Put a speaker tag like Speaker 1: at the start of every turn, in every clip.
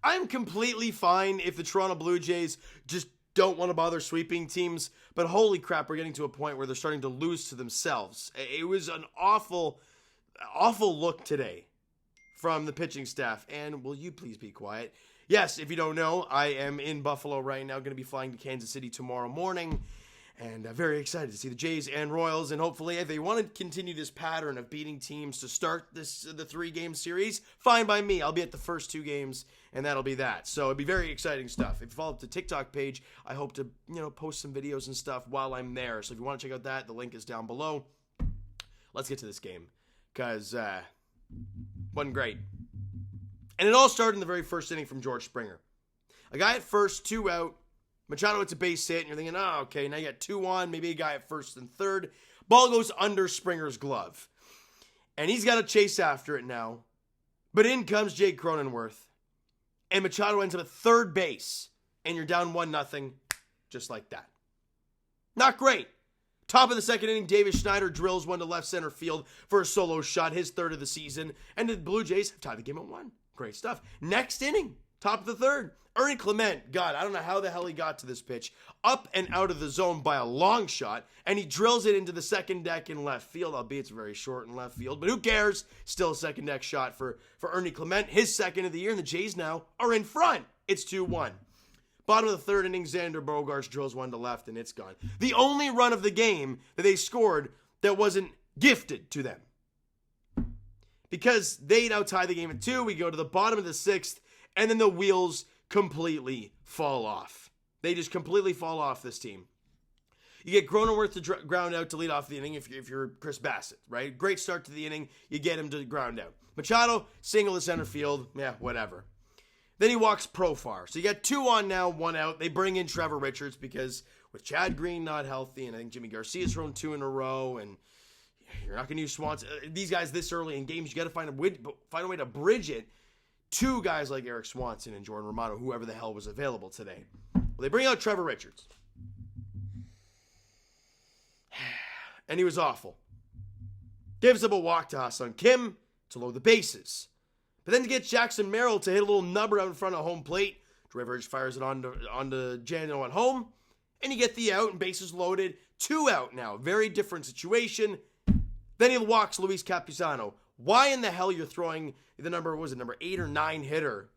Speaker 1: I'm completely fine if the Toronto Blue Jays just don't want to bother sweeping teams, but holy crap, we're getting to a point where they're starting to lose to themselves. It was an awful look today from the pitching staff. And will you please be quiet? Yes, if you don't know, I am in Buffalo right now, going to be flying to Kansas City tomorrow morning. And very excited to see the Jays and Royals. And hopefully, if they want to continue this pattern of beating teams to start the 3-game series, fine by me. I'll be at the first 2 games, and that'll be that. So it'd be very exciting stuff. If you follow the TikTok page, I hope to post some videos and stuff while I'm there. So if you want to check out that, the link is down below. Let's get to this game, because wasn't great. And it all started in the very first inning from George Springer. A guy at first, 2 out. Machado hits a base hit, and you're thinking, oh, okay, now you got 2 on, maybe a guy at first and third. Ball goes under Springer's glove. And he's got to chase after it now. But in comes Jake Cronenworth. And Machado ends up at third base. And you're down 1-0, just like that. Not great. Top of the second inning, Davis Schneider drills one to left center field for a solo shot, his 3rd of the season. And the Blue Jays have tied the game at 1. Great stuff. Next inning, top of the 3rd. Ernie Clement, God, I don't know how the hell he got to this pitch, up and out of the zone by a long shot, and he drills it into the second deck in left field, albeit it's very short in left field, but who cares? Still a second deck shot for Ernie Clement, his 2nd of the year, and the Jays now are in front. It's 2-1. Bottom of the 3rd inning, Xander Bogaerts drills one to left, and it's gone. The only run of the game that they scored that wasn't gifted to them. Because they now tie the game at 2, we go to the bottom of the 6th, and then the wheels completely fall off. They just completely fall off, this team. You get Cronenworth to ground out to lead off the inning if you're Chris Bassett, right? Great start to the inning. You get him to ground out. Machado, single to center field. Yeah, whatever. Then he walks Profar. So you got 2 on now, 1 out. They bring in Trevor Richards because with Chad Green not healthy, and I think Jimmy Garcia's thrown 2 in a row, and you're not going to use Swanson. These guys this early in games, you got to find a way to bridge it. 2 guys like Eric Swanson and Jordan Romano, whoever the hell was available today. Well, they bring out Trevor Richards. And he was awful. Gives up a walk to Ha-Seong Kim to load the bases. But then to get Jackson Merrill to hit a little nubber out in front of home plate, Rivers fires it onto Jano at home, and you get the out and bases loaded. 2 out now. Very different situation. Then he walks Luis Campusano. Why in the hell you're throwing the number 8 or 9 hitter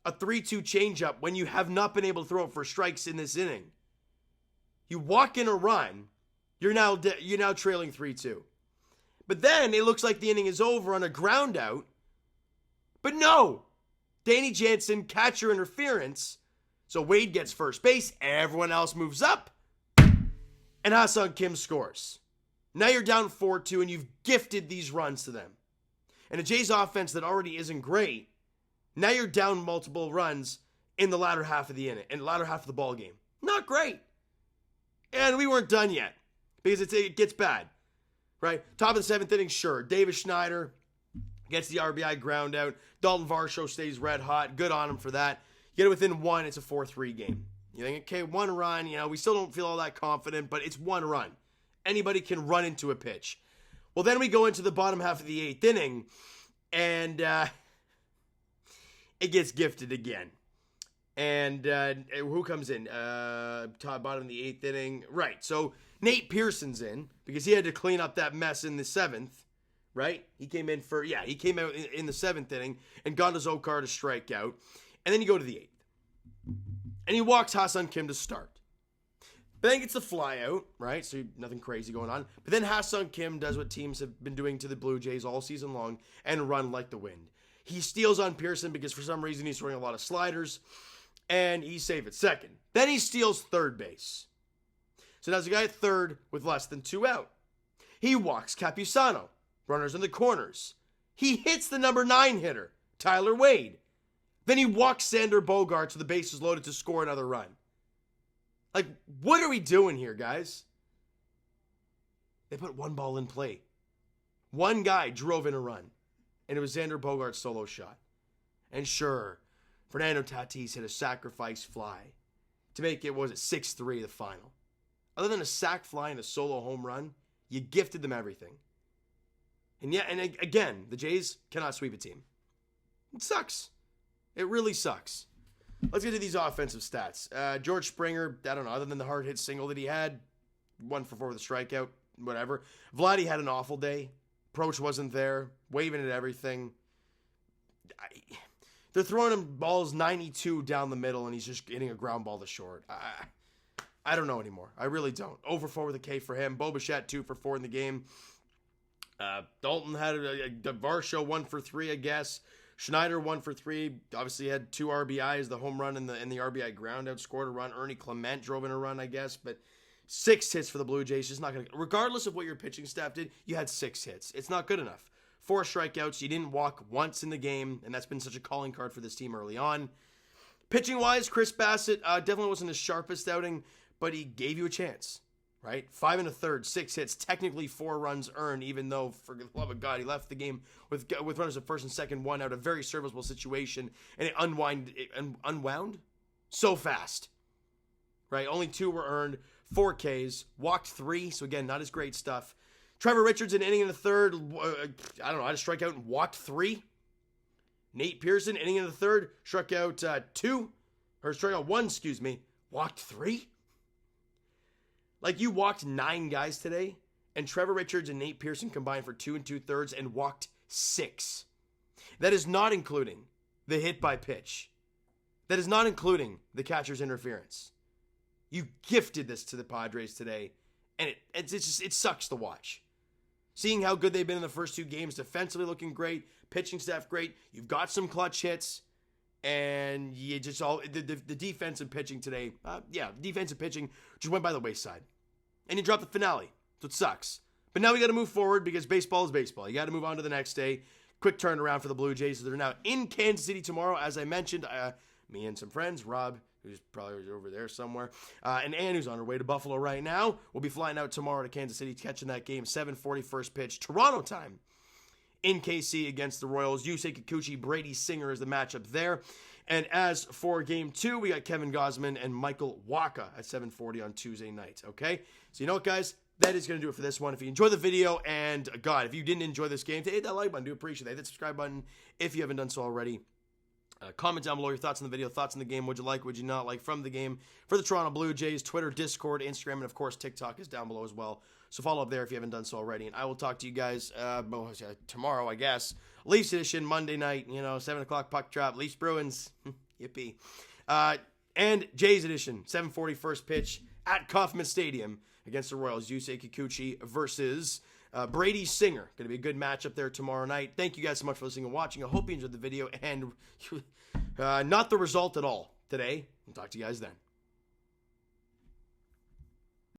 Speaker 1: a 3-2 changeup when you have not been able to throw it for strikes in this inning? You walk in a run, you're now trailing 3-2. But then it looks like the inning is over on a ground out. But no, Danny Jansen, catcher interference. So Wade gets first base, everyone else moves up, and Ha-Seong Kim scores. Now you're down 4-2, and you've gifted these runs to them. And a Jays offense that already isn't great, now you're down multiple runs in the latter half of the inning, in the latter half of the ball game. Not great. And we weren't done yet, because it gets bad, right? Top of the 7th inning, sure. Davis Schneider gets the RBI ground out. Dalton Varsho stays red hot. Good on him for that. You get it within 1, it's a 4-3 game. You think, okay, 1 run, we still don't feel all that confident, but it's 1 run. Anybody can run into a pitch. Well, then we go into the bottom half of the 8th inning, and it gets gifted again. And who comes in? Top bottom of the 8th inning. Right, so Nate Pearson's in because he had to clean up that mess in the 7th, right? He came out in the 7th inning and got his Okar to strike out. And then you go to the 8th. And he walks Ha-Seong Kim to start. But then gets the fly out, right? So nothing crazy going on. But then Ha-Seong Kim does what teams have been doing to the Blue Jays all season long and run like the wind. He steals on Pearson because for some reason he's throwing a lot of sliders. And he saves it second. Then he steals third base. So now there's a guy at 3rd with less than 2 out. He walks Campusano. Runners in the corners. He hits the number 9 hitter, Tyler Wade. Then he walks Xander Bogaerts to the bases loaded to score another run. Like, what are we doing here, guys? They put 1 ball in play. 1 guy drove in a run. And it was Xander Bogaerts' solo shot. And sure, Fernando Tatis hit a sacrifice fly to make it, 6-3 the final. Other than a sac fly and a solo home run, you gifted them everything. And again, the Jays cannot sweep a team. It sucks. It really sucks. Let's get to these offensive stats. George Springer, I don't know, other than the hard hit single that he had, 1 for 4 with a strikeout, whatever. Vladdy had an awful day. Approach wasn't there, waving at everything. They're throwing him balls 92 down the middle, and he's just getting a ground ball to short. I don't know anymore. I really don't. Over 4 with a K for him. Bo Bichette 2 for 4 in the game. Dalton had a Varsho 1 for 3, I guess. Schneider 1 for 3. Obviously had 2 RBIs, the home run and the RBI ground out, scored a run. Ernie Clement drove in a run, I guess. But 6 hits for the Blue Jays. Just not going to. Regardless of what your pitching staff did, you had 6 hits. It's not good enough. 4 strikeouts. You didn't walk once in the game, and that's been such a calling card for this team early on. Pitching wise, Chris Bassett definitely wasn't his sharpest outing, but he gave you a chance. Right? 5 1/3, 6 hits, technically 4 runs earned, even though, for the love of God, he left the game with runners at first and second, 1 out, a very serviceable situation, and it unwound so fast. Right? Only 2 were earned, 4 Ks, walked 3, so again, not as great stuff. Trevor Richards, an inning in the third, I don't know, had a strikeout and walked 3. Nate Pearson, inning in the third, struck out 1, walked 3. Like, you walked 9 guys today, and Trevor Richards and Nate Pearson combined for 2 2/3 and walked 6. That is not including the hit by pitch. That is not including the catcher's interference. You gifted this to the Padres today, and it sucks to watch. Seeing how good they've been in the first 2 games, defensively looking great, pitching staff great. You've got some clutch hits, and you just the defense and pitching today. Defense and pitching just went by the wayside. And you dropped the finale, so it sucks. But now we got to move forward because baseball is baseball. You got to move on to the next day. Quick turnaround for the Blue Jays. They're now in Kansas City tomorrow. As I mentioned, me and some friends, Rob, who's probably over there somewhere, and Ann, who's on her way to Buffalo right now, will be flying out tomorrow to Kansas City, catching that game, 7:40 first pitch, Toronto time, in KC against the Royals. Yusei Kikuchi, Brady Singer is the matchup there. And as for Game 2, we got Kevin Gausman and Michael Wacha at 7:40 on Tuesday night, okay? So you know what, guys? That is going to do it for this one. If you enjoyed the video, and God, if you didn't enjoy this game, hit that like button. Do appreciate it. Hit that subscribe button if you haven't done so already. Comment down below your thoughts on the video, thoughts on the game. Would you like, would you not like from the game for the Toronto Blue Jays? Twitter, Discord, Instagram, and of course TikTok is down below as well. So follow up there if you haven't done so already. And I will talk to you guys tomorrow, I guess. Leafs edition, Monday night, 7 o'clock puck drop. Leafs Bruins, yippee. And Jays edition, 7:40 first pitch at Kauffman Stadium against the Royals. Yusei Kikuchi versus Brady Singer. Going to be a good matchup there tomorrow night. Thank you guys so much for listening and watching. I hope you enjoyed the video, and not the result at all today. I'll talk to you guys then.